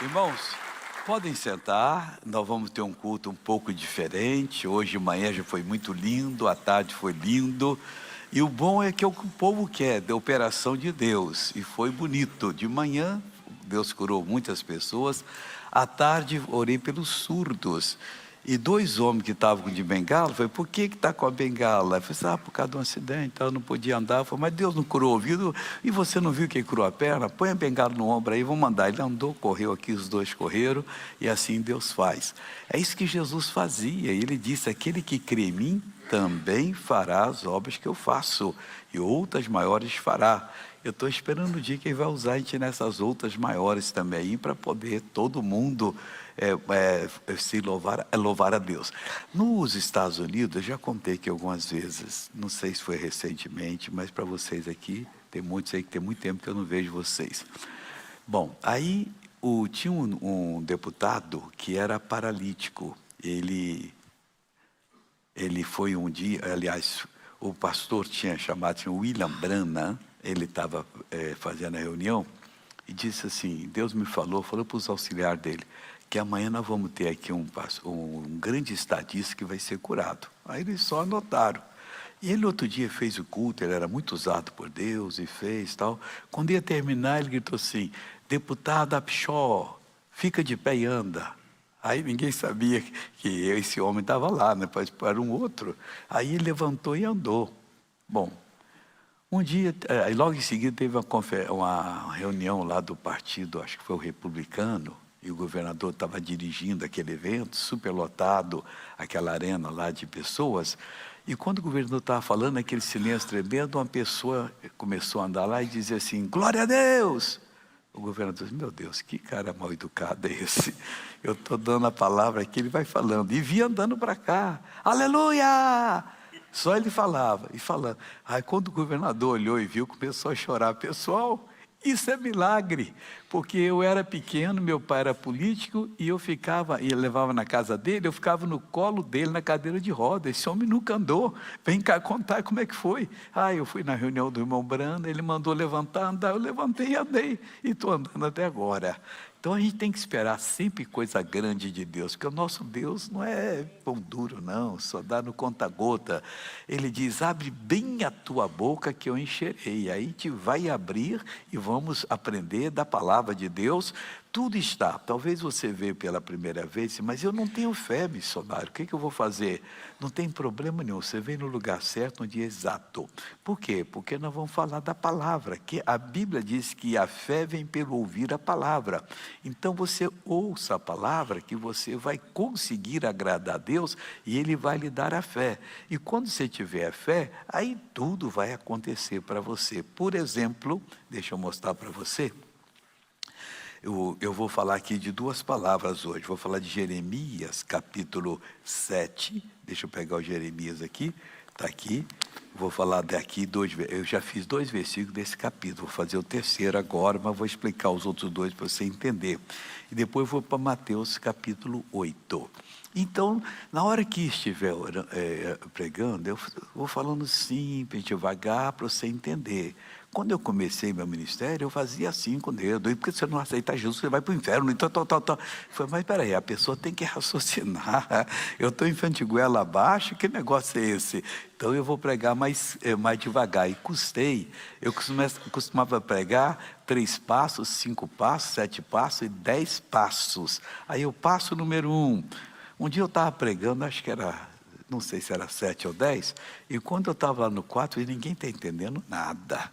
Irmãos, podem sentar, nós vamos ter um culto um pouco diferente. Hoje de manhã já foi muito lindo, à tarde foi lindo. E o bom é que é o que o povo quer, da operação de Deus. E foi bonito. De manhã, Deus curou muitas pessoas. À tarde, orei pelos surdos. E dois homens que estavam de bengala, falei, por que está com a bengala? Eu falei, por causa de um acidente, eu não podia andar. Eu falei, mas Deus não curou o ouvido e você não viu que curou a perna? Põe a bengala no ombro aí, vamos andar. Ele andou, correu aqui, os dois correram, e assim Deus faz. É isso que Jesus fazia, ele disse, aquele que crê em mim, também fará as obras que eu faço, e outras maiores fará. Eu estou esperando o dia que ele vai usar a gente nessas outras maiores também, para poder todo mundo se louvar a Deus. Nos Estados Unidos, eu já contei aqui algumas vezes, não sei se foi recentemente, mas para vocês aqui, tem muitos aí que tem muito tempo que eu não vejo vocês. Bom, aí tinha um deputado que era paralítico, ele foi um dia, aliás, o pastor tinha o William Branham, ele estava fazendo a reunião e disse assim, Deus me falou para os auxiliares dele, que amanhã nós vamos ter aqui um grande estadista que vai ser curado. Aí eles só anotaram. E ele outro dia fez o culto, ele era muito usado por Deus e fez tal. Quando ia terminar, ele gritou assim, deputado Upshaw, fica de pé e anda. Aí ninguém sabia que esse homem estava lá, né? Para um outro. Aí ele levantou e andou. Bom, um dia, aí logo em seguida teve uma reunião lá do partido, acho que foi o republicano, e o governador estava dirigindo aquele evento, superlotado, aquela arena lá de pessoas. E quando o governador estava falando, aquele silêncio tremendo, uma pessoa começou a andar lá e dizia assim, glória a Deus! O governador disse, meu Deus, que cara mal educado é esse? Eu estou dando a palavra aqui, ele vai falando. E vinha andando para cá, aleluia! Só ele falava, e falando. Aí quando o governador olhou e viu, começou a chorar. Pessoal, isso é milagre, porque eu era pequeno, meu pai era político, e eu levava na casa dele, eu ficava no colo dele, na cadeira de roda. Esse homem nunca andou, vem cá contar como é que foi. Eu fui na reunião do irmão Branda, ele mandou levantar, andar, eu levantei e andei, e estou andando até agora. Então a gente tem que esperar sempre coisa grande de Deus, porque o nosso Deus não é pão duro não, só dá no conta-gota. Ele diz, abre bem a tua boca que eu encherei. Aí a gente vai abrir e vamos aprender da palavra de Deus. Tudo está, talvez você veja pela primeira vez, mas eu não tenho fé, missionário, o que eu vou fazer? Não tem problema nenhum, você vem no lugar certo, no dia exato. Por quê? Porque nós vamos falar da palavra, que a Bíblia diz que a fé vem pelo ouvir a palavra. Então você ouça a palavra, que você vai conseguir agradar a Deus, e Ele vai lhe dar a fé. E quando você tiver a fé, aí tudo vai acontecer para você. Por exemplo, deixa eu mostrar para você. Eu vou falar aqui de duas palavras hoje. Vou falar de Jeremias, capítulo 7. Deixa eu pegar o Jeremias aqui. Está aqui. Vou falar daqui eu já fiz 2 versículos desse capítulo. Vou fazer o terceiro agora, mas vou explicar os outros 2 para você entender. E depois vou para Mateus, capítulo 8. Então, na hora que estiver pregando, eu vou falando simples, devagar, para você entender. Quando eu comecei meu ministério, eu fazia assim com o dedo. E porque você não aceitar Jesus, você vai para o inferno. Então, Falei, mas peraí, a pessoa tem que raciocinar. Eu estou enfiando de goela abaixo, que negócio é esse? Então eu vou pregar mais devagar. E custei. Eu costumava pregar 3 passos, 5 passos, 7 passos e 10 passos. Aí eu passo número 1. Um dia eu estava pregando, acho que não sei se era 7 ou 10, e quando eu estava lá no 4, ninguém está entendendo nada.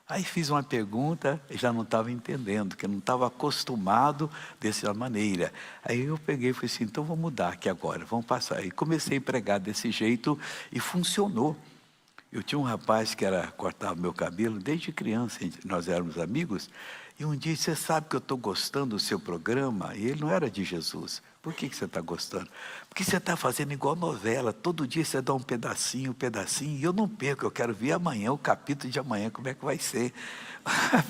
Aí fiz uma pergunta, já não estava entendendo, porque não estava acostumado dessa maneira. Aí eu peguei e falei assim, então vou mudar aqui agora, vamos passar. E comecei a pregar desse jeito e funcionou. Eu tinha um rapaz que cortava meu cabelo, desde criança, nós éramos amigos, e um dia, você sabe que eu estou gostando do seu programa? E ele não era de Jesus. Por que você está gostando? Porque você está fazendo igual novela, todo dia você dá um pedacinho, e eu não perco, eu quero ver amanhã, o capítulo de amanhã, como é que vai ser.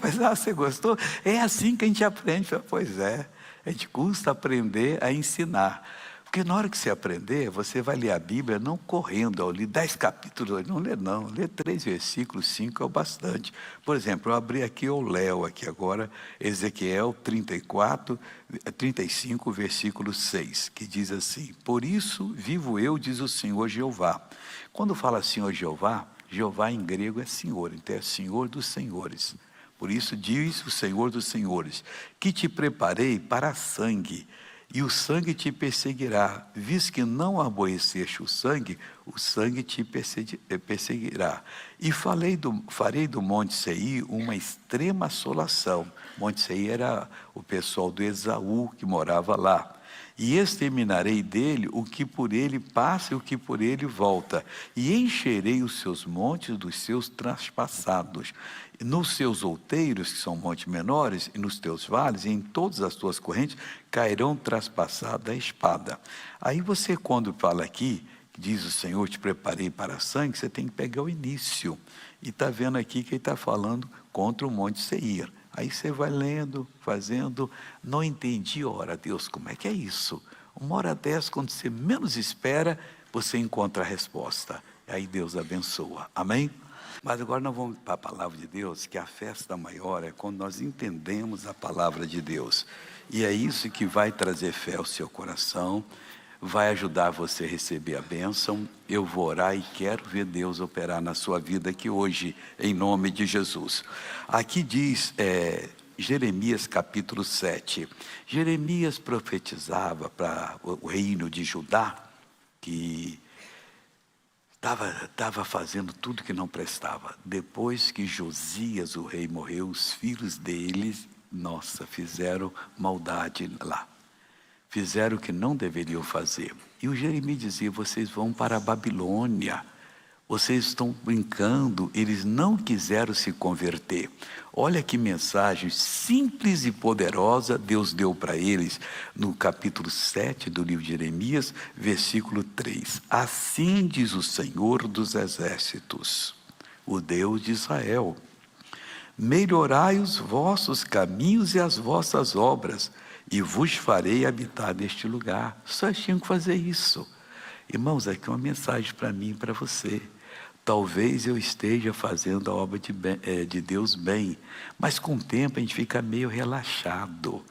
Mas, você gostou? É assim que a gente aprende. Pois é, a gente custa aprender a ensinar. Porque na hora que você aprender, você vai ler a Bíblia não correndo, eu li 10 capítulos, não lê não, lê 3 versículos, 5 é o bastante. Por exemplo, eu abri aqui, eu leio aqui agora, Ezequiel 35, versículo 6, que diz assim: por isso vivo eu, diz o Senhor Jeová. Quando fala Senhor Jeová, Jeová em grego é Senhor, então é Senhor dos Senhores. Por isso diz o Senhor dos Senhores, que te preparei para sangue, e o sangue te perseguirá, visto que não aborreceste o sangue te perseguirá. E farei do Monte Seir uma extrema assolação. Monte Seir era o pessoal do Esaú que morava lá. E exterminarei dele o que por ele passa e o que por ele volta, e encherei os seus montes dos seus traspassados, nos seus outeiros, que são montes menores, e nos teus vales, e em todas as tuas correntes, cairão traspassados da espada. Aí você, quando fala aqui, diz o Senhor, te preparei para sangue, você tem que pegar o início, e está vendo aqui que ele está falando contra o Monte Seir. Aí você vai lendo, fazendo, não entendi, ora Deus, como é que é isso? Uma hora dessa, quando você menos espera, você encontra a resposta. Aí Deus abençoa, amém? Mas agora nós vamos para a palavra de Deus, que a festa maior é quando nós entendemos a palavra de Deus. E é isso que vai trazer fé ao seu coração, vai ajudar você a receber a bênção. Eu vou orar e quero ver Deus operar na sua vida aqui hoje, em nome de Jesus. Aqui diz Jeremias capítulo 7. Jeremias profetizava para o reino de Judá, que estava fazendo tudo que não prestava. Depois que Josias, o rei, morreu, os filhos deles, fizeram maldade lá. Fizeram o que não deveriam fazer. E o Jeremias dizia, vocês vão para a Babilônia, vocês estão brincando, eles não quiseram se converter. Olha que mensagem simples e poderosa Deus deu para eles, no capítulo 7 do livro de Jeremias, versículo 3. Assim diz o Senhor dos Exércitos, o Deus de Israel, melhorai os vossos caminhos e as vossas obras, e vos farei habitar neste lugar. Só tinham que fazer isso. Irmãos, aqui uma mensagem para mim e para você. Talvez eu esteja fazendo a obra de Deus bem, mas com o tempo a gente fica meio relaxado.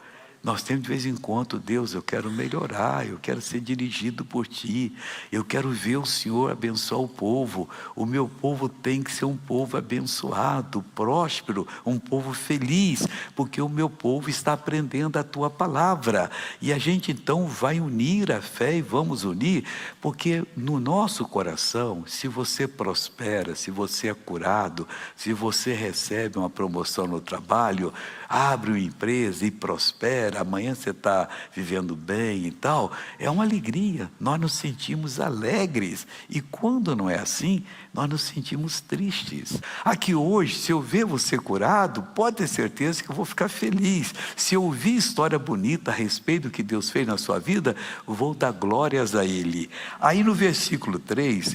Nós temos de vez em quando, Deus, eu quero melhorar, eu quero ser dirigido por Ti, eu quero ver o Senhor abençoar o povo meu povo tem que ser um povo abençoado, próspero, um povo feliz, porque o meu povo está aprendendo a Tua palavra, e a gente então vai unir a fé e vamos unir, porque no nosso coração, se você prospera, se você é curado, se você recebe uma promoção no trabalho, abre uma empresa e prospera, amanhã você está vivendo bem e tal, é uma alegria, nós nos sentimos alegres, e quando não é assim, nós nos sentimos tristes. Aqui hoje, se eu ver você curado, pode ter certeza que eu vou ficar feliz. Se eu ouvir história bonita a respeito do que Deus fez na sua vida, vou dar glórias a Ele. Aí no versículo 3,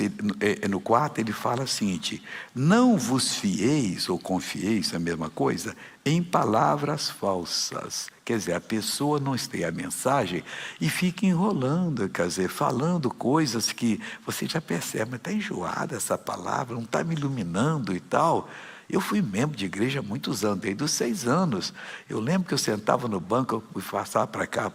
no 4, ele fala o seguinte: não vos fieis ou confieis, é a mesma coisa, em palavras falsas. Quer dizer, a pessoa não tem a mensagem e fica enrolando, quer dizer, falando coisas que você já percebe, mas está enjoada essa palavra, não está me iluminando e tal. Eu fui membro de igreja há muitos anos, desde os 6 anos. Eu lembro que eu sentava no banco, eu fui passar para cá,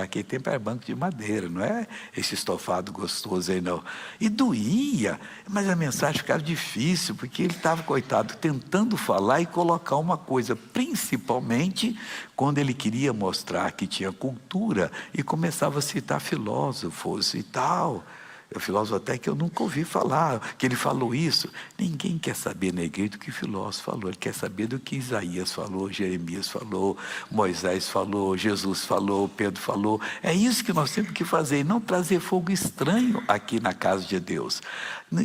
aquele tempo era banco de madeira, não é esse estofado gostoso aí não. E doía, mas a mensagem ficava difícil, porque ele estava, coitado, tentando falar e colocar uma coisa, principalmente quando ele queria mostrar que tinha cultura, e começava a citar filósofos e tal. O filósofo até que eu nunca ouvi falar, que ele falou isso. Ninguém quer saber na igreja do que o filósofo falou, ele quer saber do que Isaías falou, Jeremias falou, Moisés falou, Jesus falou, Pedro falou. É isso que nós temos que fazer, e não trazer fogo estranho aqui na casa de Deus.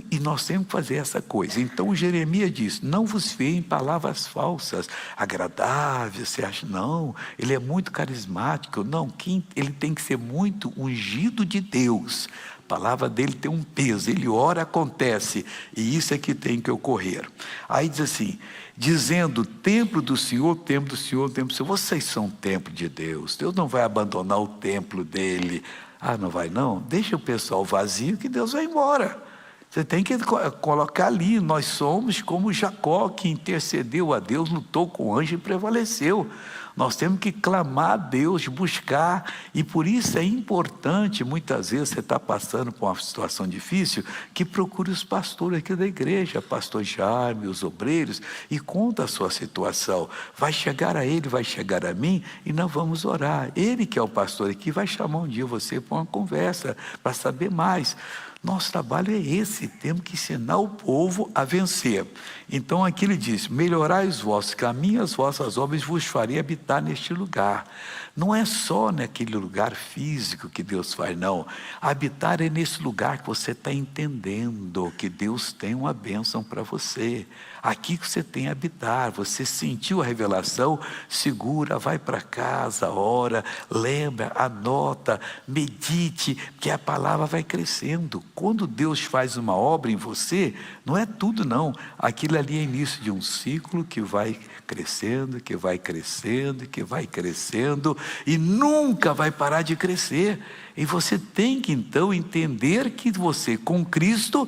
E nós temos que fazer essa coisa. Então Jeremias diz, não vos fieis em palavras falsas, agradáveis, você acha, não, ele é muito carismático, não, ele tem que ser muito ungido de Deus. A palavra dele tem um peso, ele ora, acontece, e isso é que tem que ocorrer. Aí diz assim, dizendo, templo do Senhor, templo do Senhor, templo do Senhor, vocês são templo de Deus, Deus não vai abandonar o templo dele. Ah, não vai não? Deixa o pessoal vazio que Deus vai embora. Você tem que colocar ali, nós somos como Jacó, que intercedeu a Deus, lutou com o anjo e prevaleceu. Nós temos que clamar a Deus, buscar, e por isso é importante, muitas vezes você está passando por uma situação difícil, que procure os pastores aqui da igreja, pastor Jaime, os obreiros, e conta a sua situação. Vai chegar a ele, vai chegar a mim, e nós vamos orar. Ele que é o pastor aqui, vai chamar um dia você para uma conversa, para saber mais. Nosso trabalho é esse, temos que ensinar o povo a vencer. Então aqui ele diz, melhorai os vossos caminhos, as vossas obras, vos farei habitar neste lugar. Não é só naquele lugar físico que Deus faz, não. Habitar é nesse lugar que você está entendendo que Deus tem uma bênção para você. Aqui que você tem a habitar, você sentiu a revelação, segura, vai para casa, ora, lembra, anota, medite, que a palavra vai crescendo. Quando Deus faz uma obra em você, não é tudo não, aquilo ali é início de um ciclo que vai crescendo, que vai crescendo, que vai crescendo, e nunca vai parar de crescer. E você tem que então entender que você com Cristo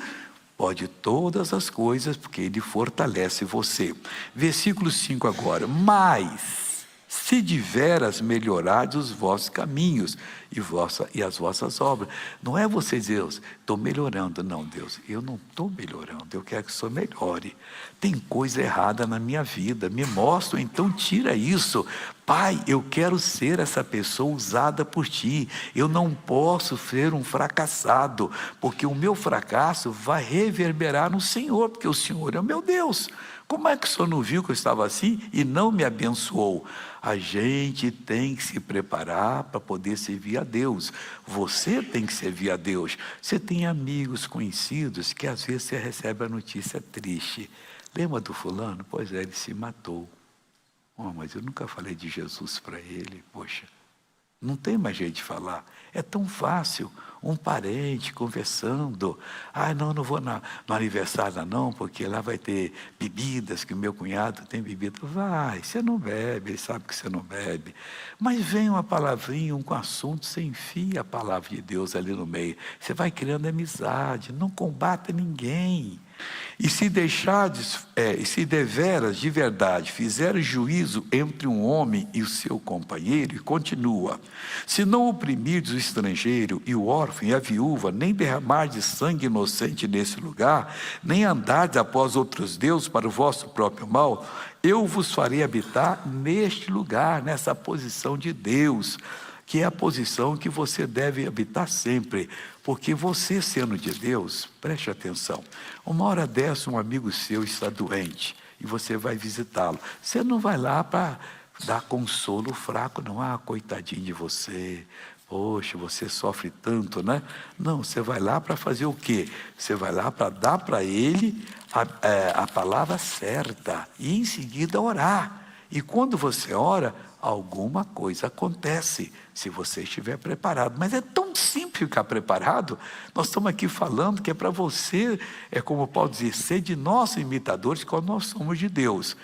pode todas as coisas, porque Ele fortalece você. Versículo 5 agora. Mas, se de veras melhorares os vossos caminhos e as vossas obras. Não é você dizer, Deus, estou melhorando. Não, Deus, eu não estou melhorando, eu quero que o Senhor melhore. Tem coisa errada na minha vida, me mostra, então tira isso. Pai, eu quero ser essa pessoa usada por Ti. Eu não posso ser um fracassado, porque o meu fracasso vai reverberar no Senhor, porque o Senhor é o meu Deus. Como é que o Senhor não viu que eu estava assim e não me abençoou? A gente tem que se preparar para poder servir a Deus. Você tem que servir a Deus. Você tem amigos, conhecidos, que às vezes você recebe a notícia triste. Lembra do fulano? Pois é, ele se matou. Oh, mas eu nunca falei de Jesus para ele. Poxa, não tem mais jeito de falar. É tão fácil. Um parente conversando. Ah, não vou no aniversário não, porque lá vai ter bebidas, que o meu cunhado tem bebida. Vai, você não bebe, ele sabe que você não bebe. Mas vem uma palavrinha, um assunto, você enfia a palavra de Deus ali no meio. Você vai criando amizade, não combata ninguém. E se deixardes, e se deveras de verdade fizeres juízo entre um homem e o seu companheiro, e continua, se não oprimirdes o estrangeiro e o órfão e a viúva, nem derramardes sangue inocente nesse lugar, nem andardes após outros deuses para o vosso próprio mal, eu vos farei habitar neste lugar, nessa posição de Deus, que é a posição que você deve habitar sempre, porque você sendo de Deus, preste atenção, uma hora dessa um amigo seu está doente, e você vai visitá-lo, você não vai lá para dar consolo fraco, não, coitadinho de você, poxa, você sofre tanto, né? Não, você vai lá para fazer o quê? Você vai lá para dar para ele a palavra certa, e em seguida orar, e quando você ora, alguma coisa acontece, se você estiver preparado. Mas é tão simples ficar preparado. Nós estamos aqui falando que é para você, é como Paulo diz, ser de nossos imitadores, quando nós somos de Deus.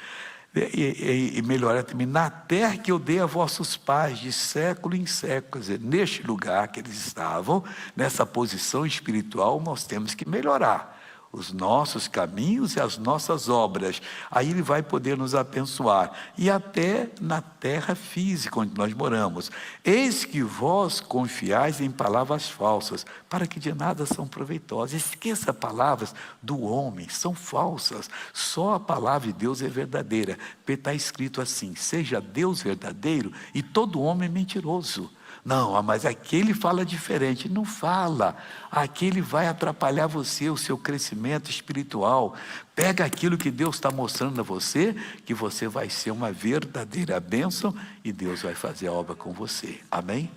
E melhor também, na terra que eu dei a vossos pais, de século em século, quer dizer, neste lugar que eles estavam, nessa posição espiritual, nós temos que melhorar os nossos caminhos e as nossas obras. Aí Ele vai poder nos abençoar. E até na terra física onde nós moramos. Eis que vós confiais em palavras falsas, para que de nada são proveitosas. Esqueça palavras do homem, são falsas. Só a palavra de Deus é verdadeira. Porque está escrito assim, seja Deus verdadeiro e todo homem mentiroso. Não, mas aquele fala diferente. Não fala. Aquele vai atrapalhar você, o seu crescimento espiritual. Pega aquilo que Deus está mostrando a você, que você vai ser uma verdadeira bênção e Deus vai fazer a obra com você. Amém?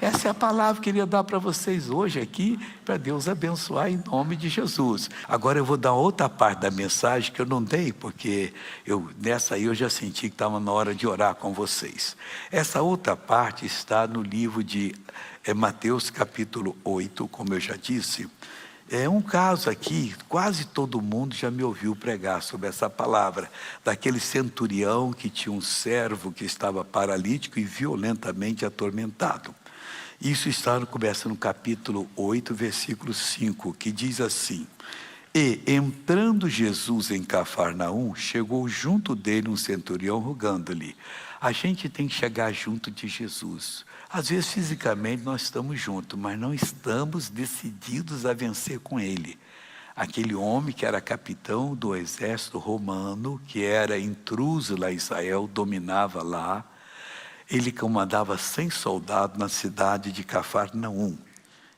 Essa é a palavra que eu queria dar para vocês hoje aqui, para Deus abençoar em nome de Jesus. Agora eu vou dar outra parte da mensagem que eu não dei, porque nessa aí eu já senti que estava na hora de orar com vocês. Essa outra parte está no livro de Mateus capítulo 8, como eu já disse. É um caso aqui, quase todo mundo já me ouviu pregar sobre essa palavra, daquele centurião que tinha um servo que estava paralítico e violentamente atormentado. Isso começa no capítulo 8, versículo 5, que diz assim: E, entrando Jesus em Cafarnaum, chegou junto dele um centurião rogando-lhe. A gente tem que chegar junto de Jesus. Às vezes, fisicamente, nós estamos juntos, mas não estamos decididos a vencer com ele. Aquele homem que era capitão do exército romano, que era intruso lá em Israel, dominava lá. Ele comandava 100 soldados na cidade de Cafarnaum.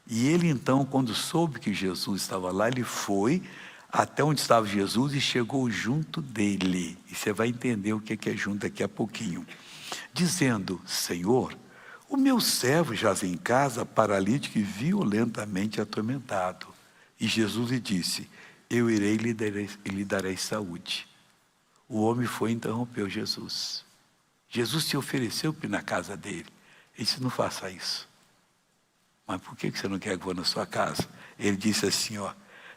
E ele então, quando soube que Jesus estava lá, ele foi até onde estava Jesus e chegou junto dele. E você vai entender o que é junto daqui a pouquinho. Dizendo: Senhor, o meu servo jaz em casa, paralítico e violentamente atormentado. E Jesus lhe disse: eu irei e lhe darei saúde. O homem foi e interrompeu Jesus. Jesus se ofereceu para ir na casa dele. Ele disse: não faça isso. Mas por que você não quer que eu vá na sua casa? Ele disse assim: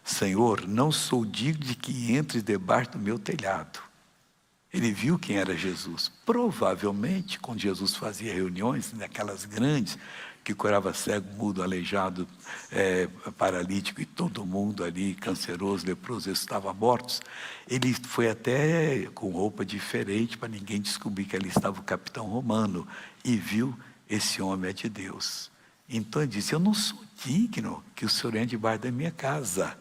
Senhor, não sou digno de que entres debaixo do meu telhado. Ele viu quem era Jesus. Provavelmente, quando Jesus fazia reuniões, naquelas grandes, que curava cego, mudo, aleijado, paralítico, e todo mundo ali, canceroso, leproso, estavam mortos, ele foi até com roupa diferente, para ninguém descobrir que ali estava o capitão romano, e viu: esse homem é de Deus. Então ele disse: eu não sou digno que o Senhor entre debaixo da minha casa,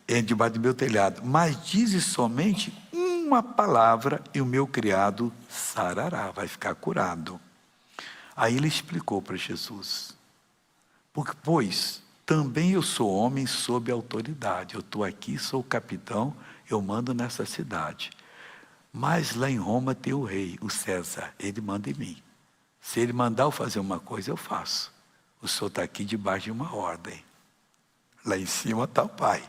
entre debaixo do meu telhado, mas dize somente uma palavra e o meu criado sarará, vai ficar curado. Aí ele explicou para Jesus: pois também eu sou homem sob autoridade, eu estou aqui, sou o capitão, eu mando nessa cidade, mas lá em Roma tem o rei, o César, ele manda em mim. Se ele mandar eu fazer uma coisa, eu faço. O senhor está aqui debaixo de uma ordem. Lá em cima está o Pai.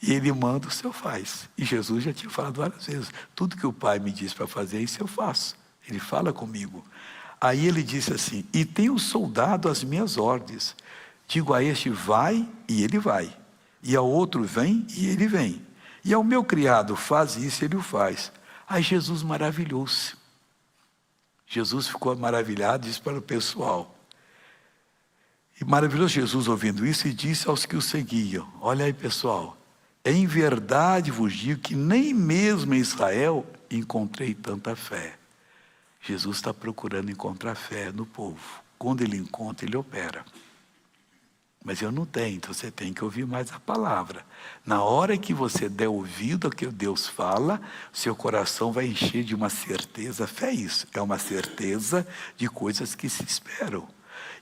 E ele manda, o senhor faz. E Jesus já tinha falado várias vezes: tudo que o Pai me diz para fazer, isso eu faço. Ele fala comigo. Aí ele disse assim: e tem um soldado às minhas ordens. Digo a este: vai, e ele vai. E ao outro: vem, e ele vem. E ao meu criado: faz isso, ele o faz. Aí Jesus maravilhou-se. Jesus ficou maravilhado e disse para o pessoal. E maravilhou Jesus ouvindo isso e disse aos que o seguiam: olha aí, pessoal, em verdade vos digo que nem mesmo em Israel encontrei tanta fé. Jesus está procurando encontrar fé no povo. Quando ele encontra, ele opera. Mas eu não tenho, então você tem que ouvir mais a palavra. Na hora que você der ouvido ao que Deus fala, seu coração vai encher de uma certeza. Fé é isso, é uma certeza de coisas que se esperam.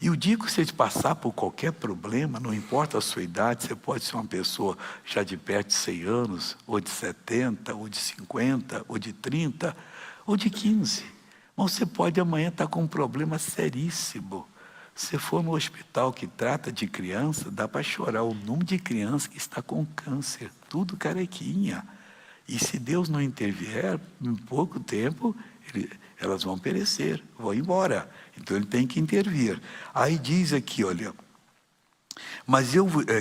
E o dia que você passar por qualquer problema, não importa a sua idade, você pode ser uma pessoa já de perto de 100 anos, ou de 70, ou de 50, ou de 30, ou de 15. Mas você pode amanhã estar com um problema seríssimo. Se for no hospital que trata de criança, dá para chorar o número de crianças que está com câncer, tudo carequinha. E se Deus não intervier, em pouco tempo, elas vão perecer, vão embora. Então ele tem que intervir. Aí diz aqui, olha, mas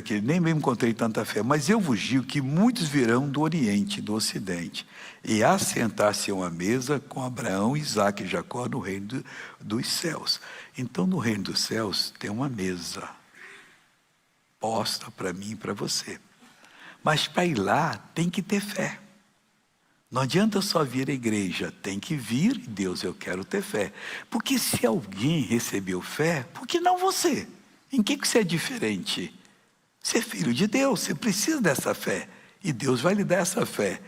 que nem mesmo encontrei tanta fé, mas eu vos digo que muitos virão do Oriente, do Ocidente, e assentar-se a uma mesa com Abraão, Isaque e Jacó no reino dos céus. Então no reino dos céus tem uma mesa posta para mim e para você. Mas para ir lá tem que ter fé. Não adianta só vir à igreja, tem que vir, Deus, eu quero ter fé. Porque se alguém recebeu fé, por que não você? Em que você é diferente? Você é filho de Deus, você precisa dessa fé. E Deus vai lhe dar essa fé.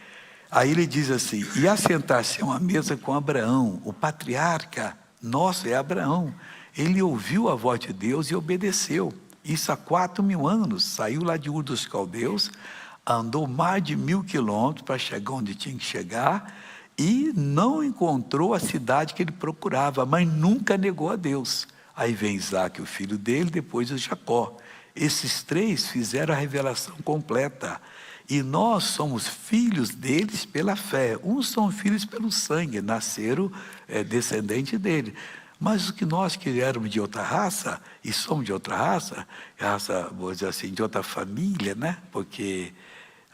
Aí ele diz assim: e assentar-se a uma mesa com Abraão, o patriarca nosso é Abraão. Ele ouviu a voz de Deus e obedeceu. Isso há 4.000 anos, saiu lá de Ur dos Caldeus, andou mais de 1.000 quilômetros para chegar onde tinha que chegar e não encontrou a cidade que ele procurava, mas nunca negou a Deus. Aí vem Isaque, o filho dele, depois o Jacó. Esses três fizeram a revelação completa. E nós somos filhos deles pela fé. Uns são filhos pelo sangue, nasceram descendentes dele. Mas o que nós que éramos de outra raça, e somos de outra raça, vou dizer assim, de outra família, né? Porque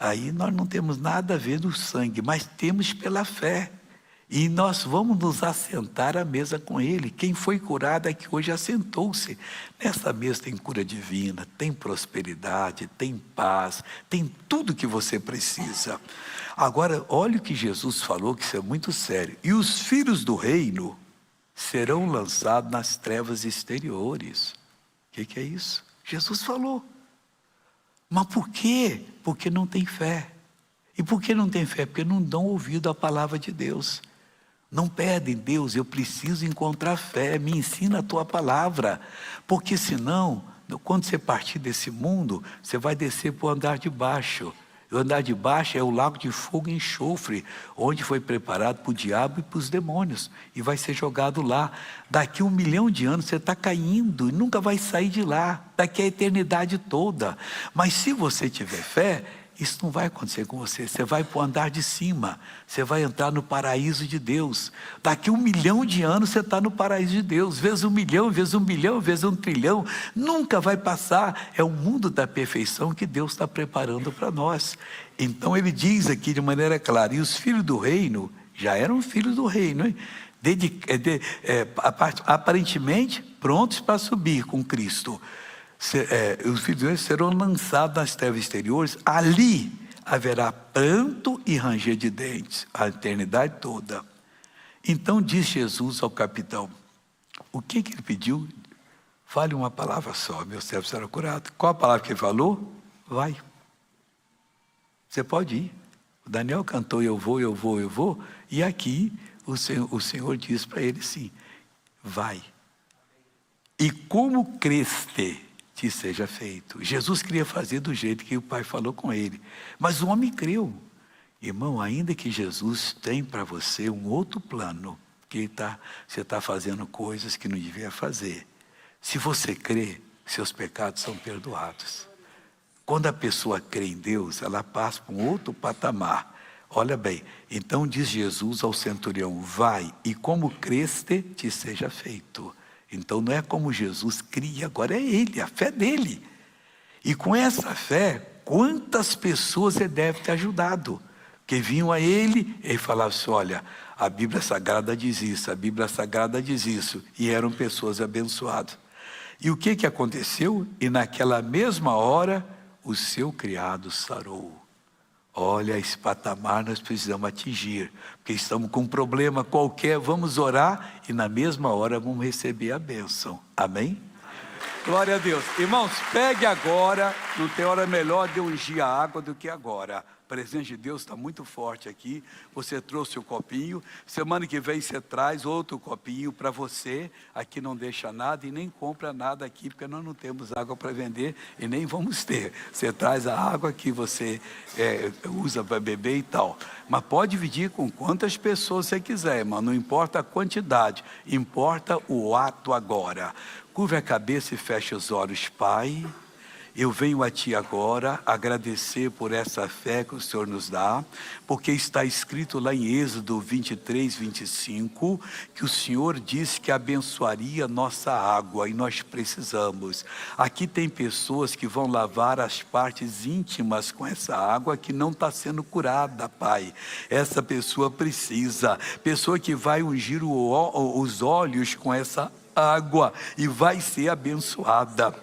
aí nós não temos nada a ver do sangue, mas temos pela fé. E nós vamos nos assentar à mesa com Ele. Quem foi curado é que hoje assentou-se. Nessa mesa tem cura divina, tem prosperidade, tem paz, tem tudo que você precisa. Agora, olha o que Jesus falou, que isso é muito sério. E os filhos do reino serão lançados nas trevas exteriores. O que é isso? Jesus falou. Mas por quê? Porque não tem fé. E por que não tem fé? Porque não dão ouvido à palavra de Deus. Não pedem, Deus, eu preciso encontrar fé, me ensina a tua palavra. Porque senão, quando você partir desse mundo, você vai descer para o andar de baixo. O andar de baixo é o lago de fogo e enxofre, onde foi preparado para o diabo e para os demônios. E vai ser jogado lá. Daqui 1 milhão de anos você está caindo e nunca vai sair de lá. Daqui a eternidade toda. Mas se você tiver fé, isso não vai acontecer com você. Você vai para o andar de cima. Você vai entrar no paraíso de Deus. Daqui 1 milhão de anos você está no paraíso de Deus. Vezes 1 milhão, vezes 1 bilhão, vezes 1 trilhão. Nunca vai passar. É o mundo da perfeição que Deus está preparando para nós. Então ele diz aqui de maneira clara. E os filhos do reino, já eram filhos do reino, hein? Aparentemente prontos para subir com Cristo. Os filhos de Deus serão lançados nas trevas exteriores. Ali haverá pranto e ranger de dentes a eternidade toda. Então diz Jesus ao capitão, o que ele pediu? Fale uma palavra só, meu servo será curado. Qual a palavra que ele falou? Vai. Você pode ir. O Daniel cantou eu vou, eu vou, eu vou. E aqui o Senhor diz para ele sim, vai. E como creste, te seja feito. Jesus queria fazer do jeito que o Pai falou com ele. Mas o homem creu. Irmão, ainda que Jesus tem para você um outro plano, que você está fazendo coisas que não devia fazer. Se você crê, seus pecados são perdoados. Quando a pessoa crê em Deus, ela passa para um outro patamar. Olha bem, então diz Jesus ao centurião, vai, e como creste, te seja feito. Então não é como Jesus cria, agora é Ele, a fé dele. E com essa fé, quantas pessoas ele deve ter ajudado? Que vinham a ele e falavam assim, olha, a Bíblia Sagrada diz isso, a Bíblia Sagrada diz isso. E eram pessoas abençoadas. E o que aconteceu? E naquela mesma hora, o seu criado sarou. Olha, esse patamar nós precisamos atingir, porque estamos com um problema qualquer, vamos orar e na mesma hora vamos receber a bênção. Amém? Glória a Deus. Irmãos, pegue agora, não tem hora melhor de ungir a água do que agora. A presença de Deus está muito forte aqui. Você trouxe o copinho. Semana que vem você traz outro copinho para você. Aqui não deixa nada e nem compra nada aqui, porque nós não temos água para vender e nem vamos ter. Você traz a água que você usa para beber e tal. Mas pode dividir com quantas pessoas você quiser, irmão. Não importa a quantidade, importa o ato agora. Curva a cabeça e feche os olhos, Pai. Eu venho a Ti agora agradecer por essa fé que o Senhor nos dá, porque está escrito lá em Êxodo 23, 25, que o Senhor disse que abençoaria nossa água e nós precisamos. Aqui tem pessoas que vão lavar as partes íntimas com essa água que não está sendo curada, Pai. Essa pessoa precisa, pessoa que vai ungir os olhos com essa água e vai ser abençoada.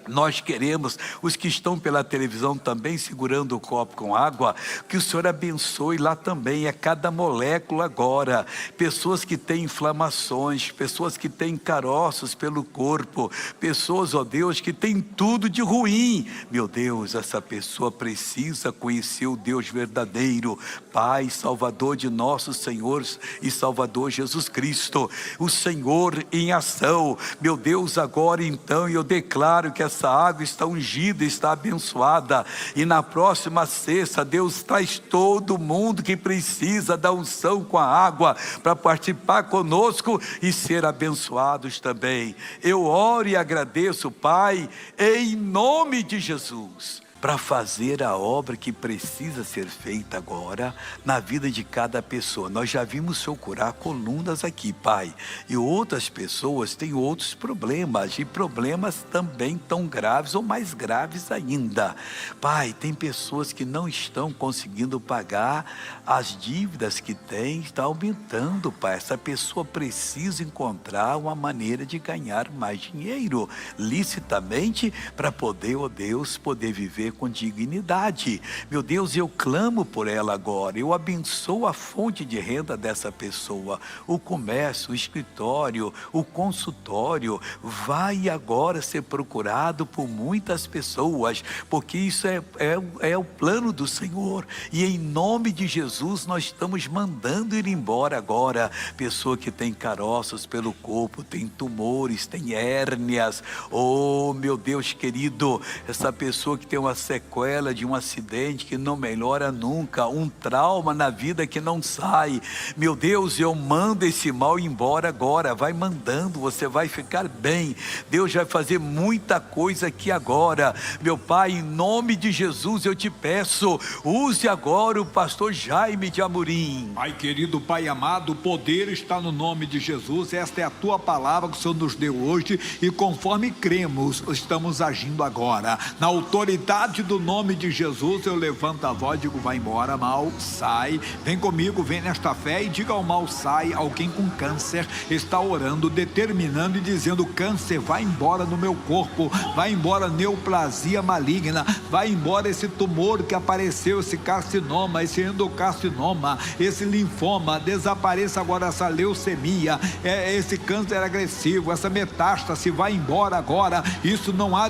Nós queremos, os que estão pela televisão também segurando o copo com água, que o Senhor abençoe lá também, é cada molécula agora. Pessoas que têm inflamações, pessoas que têm caroços pelo corpo, pessoas, ó Deus, que têm tudo de ruim. Meu Deus, essa pessoa precisa conhecer o Deus verdadeiro, Pai, Salvador de nosso Senhor e Salvador Jesus Cristo, o Senhor em ação. Meu Deus, agora então eu declaro que essa água está ungida, está abençoada, e na próxima sexta Deus traz todo mundo que precisa da unção com a água para participar conosco e ser abençoados também. Eu oro e agradeço, Pai, em nome de Jesus. para fazer a obra que precisa ser feita agora na vida de cada pessoa. Nós já vimos o Senhor curar colunas aqui, Pai, e outras pessoas têm outros problemas, e problemas também tão graves ou mais graves ainda. Pai, tem pessoas que não estão conseguindo pagar as dívidas que têm, está aumentando, Pai. Essa pessoa precisa encontrar uma maneira de ganhar mais dinheiro, licitamente, para poder, ó Deus, poder viver com dignidade. Meu Deus, eu clamo por ela agora, eu abençoo a fonte de renda dessa pessoa, o comércio, o escritório, o consultório, vai agora ser procurado por muitas pessoas, porque isso é o plano do Senhor, e em nome de Jesus nós estamos mandando ir embora agora, pessoa que tem caroços pelo corpo, tem tumores, tem hérnias, oh meu Deus querido, essa pessoa que tem uma sequela de um acidente que não melhora nunca, um trauma na vida que não sai, meu Deus, eu mando esse mal embora agora, vai mandando, você vai ficar bem, Deus vai fazer muita coisa aqui agora, meu Pai, em nome de Jesus eu te peço, use agora o pastor Jaime de Amorim. Pai querido, Pai amado, o poder está no nome de Jesus, esta é a tua palavra que o Senhor nos deu hoje, e conforme cremos, estamos agindo agora, na autoridade do nome de Jesus, eu levanto a voz e digo, vai embora mal, sai, vem comigo, vem nesta fé e diga ao mal, sai. Alguém com câncer está orando, determinando e dizendo, câncer, vai embora no meu corpo, vai embora neoplasia maligna, vai embora esse tumor que apareceu, esse carcinoma, esse endocarcinoma, esse linfoma, desapareça agora essa leucemia, esse câncer agressivo, essa metástase, vai embora agora, isso não há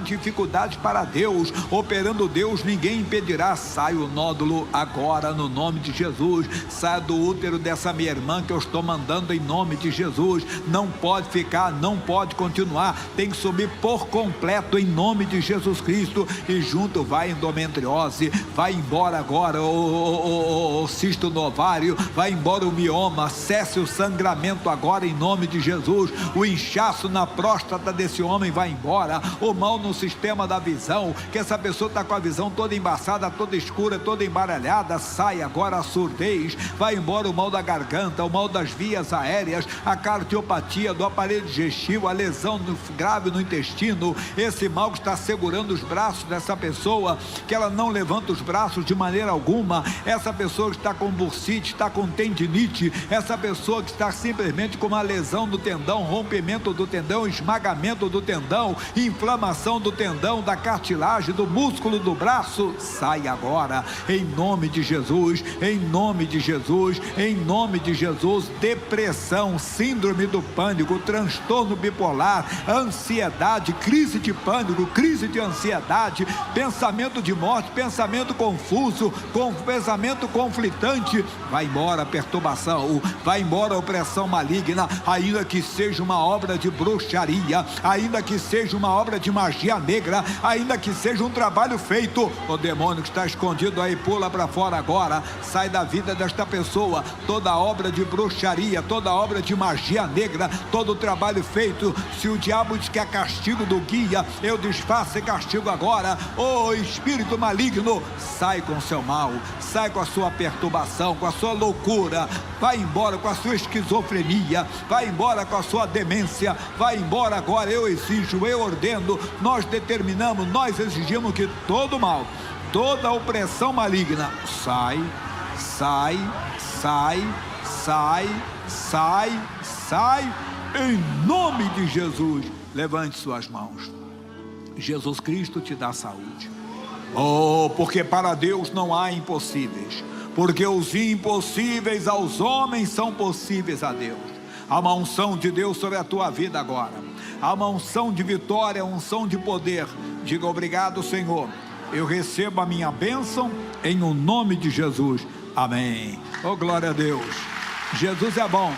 dificuldade para Deus, operando Deus, ninguém impedirá, sai o nódulo agora no nome de Jesus, sai do útero dessa minha irmã que eu estou mandando em nome de Jesus, não pode ficar, não pode continuar, tem que sumir por completo em nome de Jesus Cristo, e junto vai endometriose, vai embora agora o cisto no ovário, vai embora o mioma, cesse o sangramento agora em nome de Jesus, o inchaço na próstata desse homem vai embora, o mal no sistema da visão, que essa pessoa está com a visão toda embaçada, toda escura, toda embaralhada, sai agora a surdez, vai embora o mal da garganta, o mal das vias aéreas, a cardiopatia do aparelho digestivo, a lesão grave no intestino, esse mal que está segurando os braços dessa pessoa, que ela não levanta os braços de maneira alguma, essa pessoa que está com bursite, está com tendinite, essa pessoa que está simplesmente com uma lesão do tendão, rompimento do tendão, esmagamento do tendão, inflamação do tendão, da cartilagem, do músculo do braço, sai agora, em nome de Jesus, em nome de Jesus, em nome de Jesus, depressão, síndrome do pânico, transtorno bipolar, ansiedade, crise de pânico, crise de ansiedade, pensamento de morte, pensamento confuso, pensamento conflitante, vai embora a perturbação, vai embora a opressão maligna, ainda que seja uma obra de bruxaria, ainda que seja uma obra de magia negra, ainda que seja um trabalho feito, o demônio que está escondido aí pula para fora agora, sai da vida desta pessoa, toda obra de bruxaria, toda obra de magia negra, todo o trabalho feito, se o diabo diz que é castigo do guia, eu desfaço e castigo agora, ô espírito maligno, sai com seu mal, sai com a sua perturbação, com a sua loucura, vai embora com a sua esquizofrenia, vai embora com a sua demência, vai embora agora, eu exijo, eu ordeno, nós determinamos, nós exigimos que todo mal, toda opressão maligna, sai, sai, sai, sai, sai, sai, em nome de Jesus, levante suas mãos, Jesus Cristo te dá saúde, oh, porque para Deus não há impossíveis, porque os impossíveis aos homens são possíveis a Deus, há uma unção de Deus sobre a tua vida agora, há uma unção de vitória, uma unção de poder, diga obrigado Senhor, eu recebo a minha bênção em o nome de Jesus, amém, oh glória a Deus, Jesus é bom.